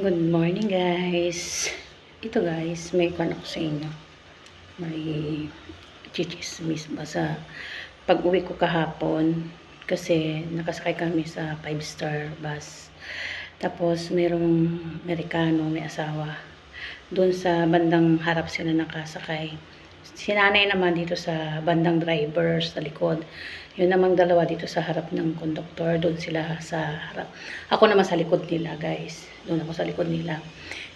Good morning guys. Ito guys, may kwan ako sa inyo. May chichismis ba sa pag-uwi ko kahapon kasi nakasakay kami sa 5-star bus. Tapos merong Amerikano, may asawa. Doon sa bandang harap sila nakasakay. Si nanay naman dito sa bandang driver sa likod. Yun namang dalawa dito sa harap ng conductor. Doon sila sa harap. Ako naman sa likod nila guys. Doon ako sa likod nila.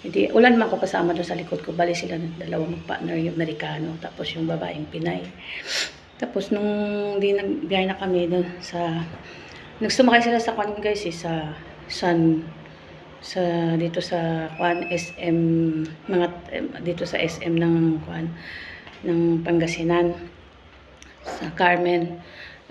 Hindi, ulan man ako kasama doon sa likod ko. Bali sila ng dalawang partner, yung Amerikano. Tapos yung babaeng Pinay. Tapos nung biyahe na kami doon sa... Nagsumakay sila sa kwan guys sa sa dito sa kwan SM mga dito sa SM ng kwan ng Pangasinan sa Carmen.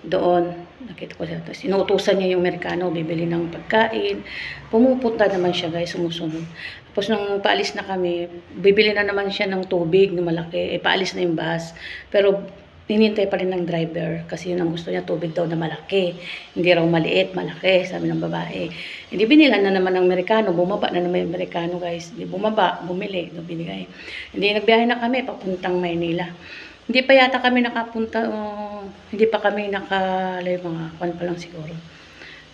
Doon nakita ko siya, tapos inuutusan niya yung Amerikano bibili ng pagkain, pumupunta naman siya guys, sumusunod. Tapos nung paalis na kami, bibili na naman siya ng tubig na malaki, paalis na yung bus, pero hinintay pa rin ng driver kasi yun ang gusto niya, tubig daw na malaki, hindi raw maliit, malaki, sabi ng babae. Hindi, binila na naman ng Amerikano, bumaba na naman yung Amerikano guys, hindi bumaba, bumili, binigay. Hindi, nagbiyahe na kami papuntang Maynila. Hindi pa yata kami nakapunta, hindi pa kami nakalay, mga kwan pa lang siguro.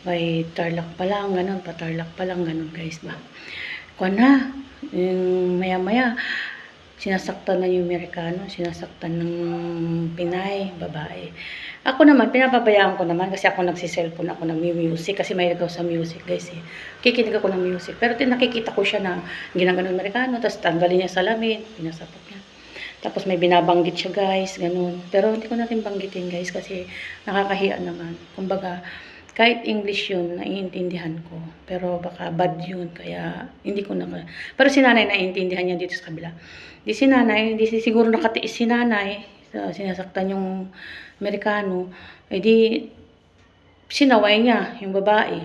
By Tarlac pa lang, ganun, pa Tarlac pa lang, ganun guys ba. Kwan na, yung maya-maya, sinasaktan na yung Amerikano, sinasaktan ng Pinay, babae. Ako naman, pinapabayaan ko naman kasi ako nagsiselfone ako ng music kasi may nagaw sa music guys eh. Kikinig ako ng music. Pero nakikita ko siya na ginaganon Amerikano, tapos tanggalin niya salamin, pinasapot niya. Tapos may binabanggit siya guys, ganun. Pero hindi ko natin banggitin guys kasi nakakahiya naman. Kumbaga, kahit English yun, naiintindihan ko. Pero baka bad yun, kaya hindi ko Pero si nanay naiintindihan niya dito sa kabila. Di si nanay, hindi siguro nakatiis si nanay, sinasaktan yung Amerikano, di sinaway niya yung babae.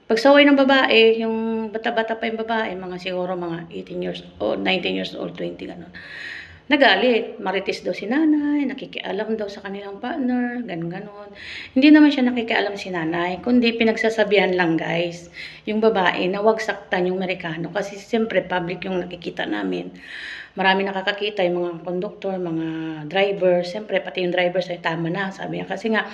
Pagsaway ng babae, yung bata-bata pa yung babae, mga siguro mga 18 years old, 19 years old, 20, ganun. Nagalit, marites daw si nanay, nakikialam daw sa kanilang partner, ganon. Hindi naman siya nakikialam si nanay, kundi pinagsasabihan lang guys, yung babae na wag saktan yung Amerikano kasi siyempre public yung nakikita namin. Marami nakakakita yung mga conductor, mga driver, siyempre pati yung driver ay tama na, sabi niya. Kasi nga,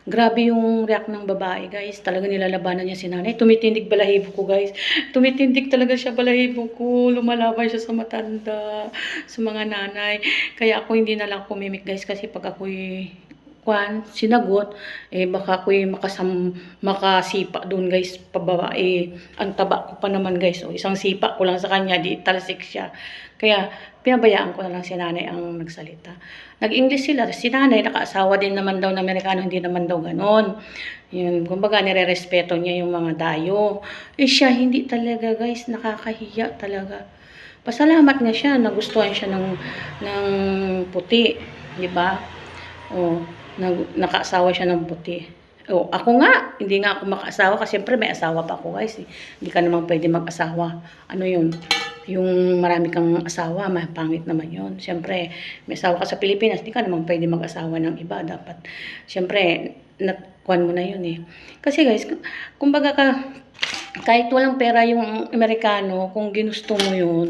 grabe yung react ng babae guys. Talaga nilalabanan niya si nanay. Tumitindig balahibo ko guys. Tumitindig talaga siya balahibo ko. Lumalaban siya sa matanda, sa mga nanay. Kaya ako hindi na lang kumimik guys. Kasi pag ako'y sinagot, baka ako'y makasipa doon guys, pababae. Ang taba ko pa naman guys. Isang sipa ko lang sa kanya, di talsik siya. Kaya pinabayaan ko na lang si nanay ang nagsalita. Nag-English sila. Si nanay, nakaasawa din naman daw ng Amerikano, hindi naman daw ganon. Yun, kumbaga nire-respeto niya yung mga dayo. Siya, hindi talaga guys, nakakahiya talaga. Pasalamat nga siya, nagustuhan siya ng puti, di ba? Nakaasawa siya ng puti. Ako nga, hindi nga ako makaasawa kasi siyempre may asawa pa ako guys. Hindi ka naman pwede mag-asawa. Ano yun? Yung marami kang asawa, pangit naman yun. Siyempre, may asawa ka sa Pilipinas, hindi ka naman pwede mag-asawa ng iba. Dapat, siyempre, kuhan mo na yun eh. Kasi guys, kumbaga kahit walang pera yung Amerikano, kung ginusto mo yun,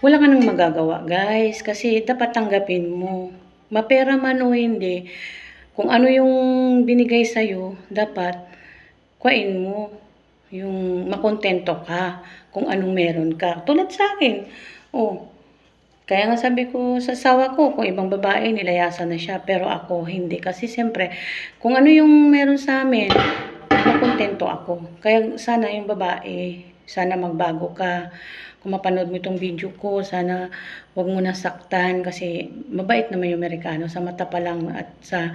wala ka nang magagawa guys. Kasi dapat tanggapin mo. Mapera man o hindi, kung ano yung binigay sa'yo, dapat kuhain mo. Yung makontento ka kung anong meron ka. Tulad sa akin. Kaya nga sabi ko sa asawa ko, kung ibang babae, nilayasan na siya. Pero ako, hindi. Kasi siyempre, kung ano yung meron sa amin, makontento ako. Kaya sana yung babae, sana magbago ka. Kung mapanood mo itong video ko, sana wag mo na saktan kasi mabait naman yung Amerikano. Sa mata pa lang at sa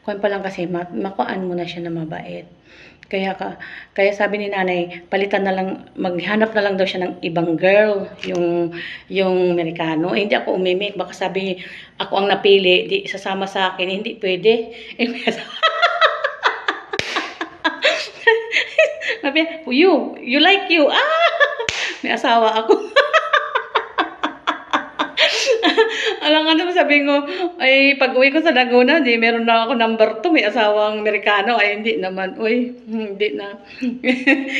kuwan pa lang kasi makuan mo na siya na mabait. Kaya sabi ni nanay, palitan na lang, maghanap na lang daw siya ng ibang girl, yung Amerikano. Hindi ako umimik, baka sabi ako ang napili, di sasama sa akin, hindi pwede. You like you. May asawa ako. Alam nga naman sabi ko, ay pag-uwi ko sa Laguna, di meron na ako number 2, may asawang Amerikano. Ay hindi naman, uy, hindi na.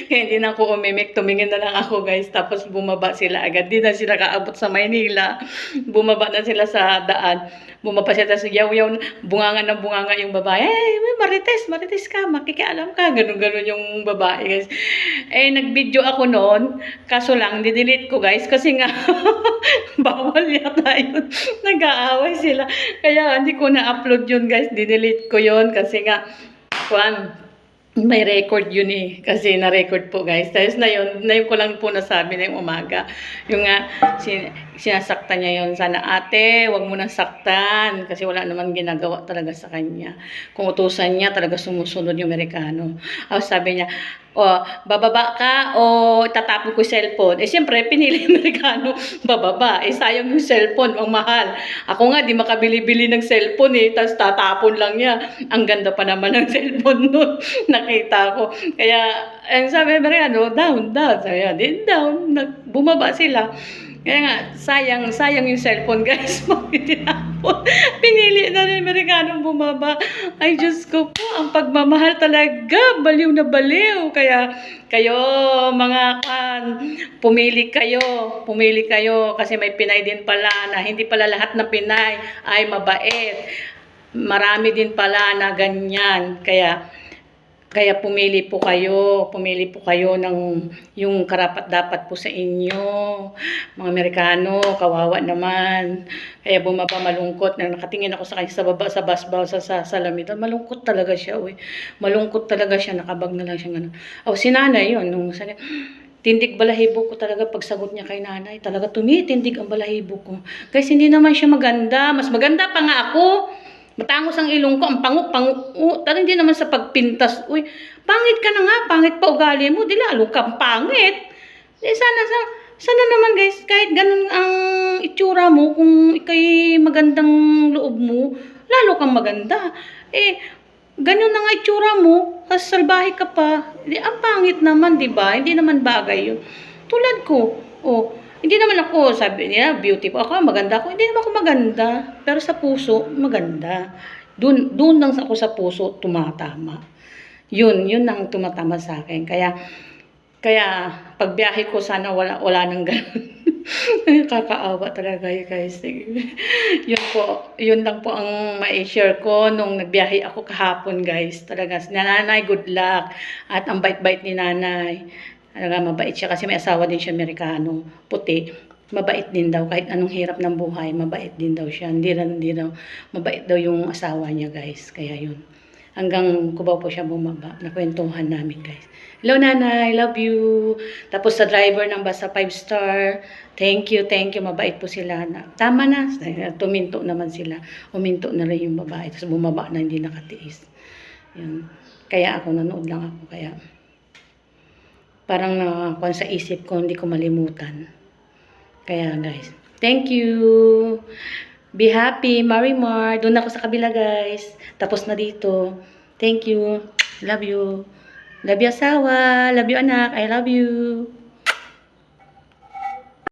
Kaya hindi na ako umimik, tumingin na lang ako guys. Tapos bumaba sila agad, di na sila kaabot sa Maynila. Bumaba na sila sa daan. Bumaba siya, tapos yaw-yaw, bunganga ng bunganga yung babae. Ay, Marites, Marites ka, makikialam ka. Ganun-ganun yung babae guys. Eh, nag-video ako noon, kaso lang, didelete ko guys, kasi nga, bawal yata yun. Nag-aaway sila. Kaya hindi ko na-upload yun guys, didelete ko yun, kasi nga, may record yun eh. Kasi na-record po guys. Tapos na yun ko lang po nasabi na yung umaga. Yung nga, sinasaktan niya yun. Sana ate, wag mo nang saktan. Kasi wala naman ginagawa talaga sa kanya. Kung utusan niya, talaga sumusunod yung Amerikano. Sabi niya, bababa ka o tatapon ko yung cellphone. Eh siyempre, pinili yung Amerikano, bababa. Eh sayang yung cellphone, ang mahal. Ako nga, di makabili-bili ng cellphone eh. Tapos tatapon lang niya. Ang ganda pa naman ng cellphone nun. Nakita ko. Kaya, ang sabi Amerikano, down. Sabi niya, din down. Bumaba sila. Kaya nga, sayang yung cellphone guys. Tinapon. Pinili na rin Amerikanong bumaba. Ay, Diyos ko po, ang pagmamahal talaga, baliw na baliw. Kaya, kayo, mga pumili kayo, kasi may Pinay din pala na hindi pala lahat ng Pinay ay mabait. Marami din pala na ganyan. Kaya pumili po kayo ng yung karapat-dapat po sa inyo. Mga Amerikano, kawawa naman. Kaya bumaba, malungkot. Nakatingin ako sa kanya sa baba, sa basbaw, sa salamin. Malungkot talaga siya, uy. Malungkot talaga siya, nakabag na lang siya. Si nanay yun. Tindig balahibo ko talaga pagsagot niya kay nanay. Talaga tumitindig ang balahibo ko. Kasi hindi naman siya maganda. Mas maganda pa nga ako. Matangos ang ilong ko, ang pango. Talagang hindi naman sa pagpintas. Uy, pangit ka na nga, pangit pa ugali mo, di lalo kang pangit. Sana naman guys, kahit ganun ang itsura mo, kung ikay magandang loob mo, lalo kang maganda. Ganun na nga itsura mo, salbahe ka pa. Ang pangit naman, di ba? Hindi naman bagay yun. Tulad ko, hindi naman ako, sabi niya, beautiful ako, maganda ako. Hindi naman ako maganda. Pero sa puso, maganda. Doon lang ako sa puso, tumatama. Yun ang tumatama sa akin. Kaya pagbiyahe ko, sana wala nang ganun. Kakaawa talaga guys. Yun lang po ang ma-share ko nung nagbiyahe ako kahapon guys. Talaga, nanay, good luck. At ang bait-bait ni nanay. Talaga mabait siya kasi may asawa din siya Amerikano, puti. Mabait din daw kahit anong hirap ng buhay, mabait din daw siya. Hindi daw mabait daw yung asawa niya, guys. Kaya yun. Hanggang Cubao po siya bumaba. Nakwentuhan namin, guys. Hello nanay, love you. Tapos sa driver ng bus sa 5-star, thank you. Mabait po sila. Tama na. Tuminto naman sila. Uminto na rin yung babae. Tapos bumaba na, hindi nakatiis. Yun. Kaya ako, nanood lang ako. Kaya parang kung sa isip ko, hindi ko malimutan. Kaya guys, thank you. Be happy, Marimar. Doon ako sa kabila guys. Tapos na dito. Thank you. Love you. Love you asawa. Love you anak. I love you.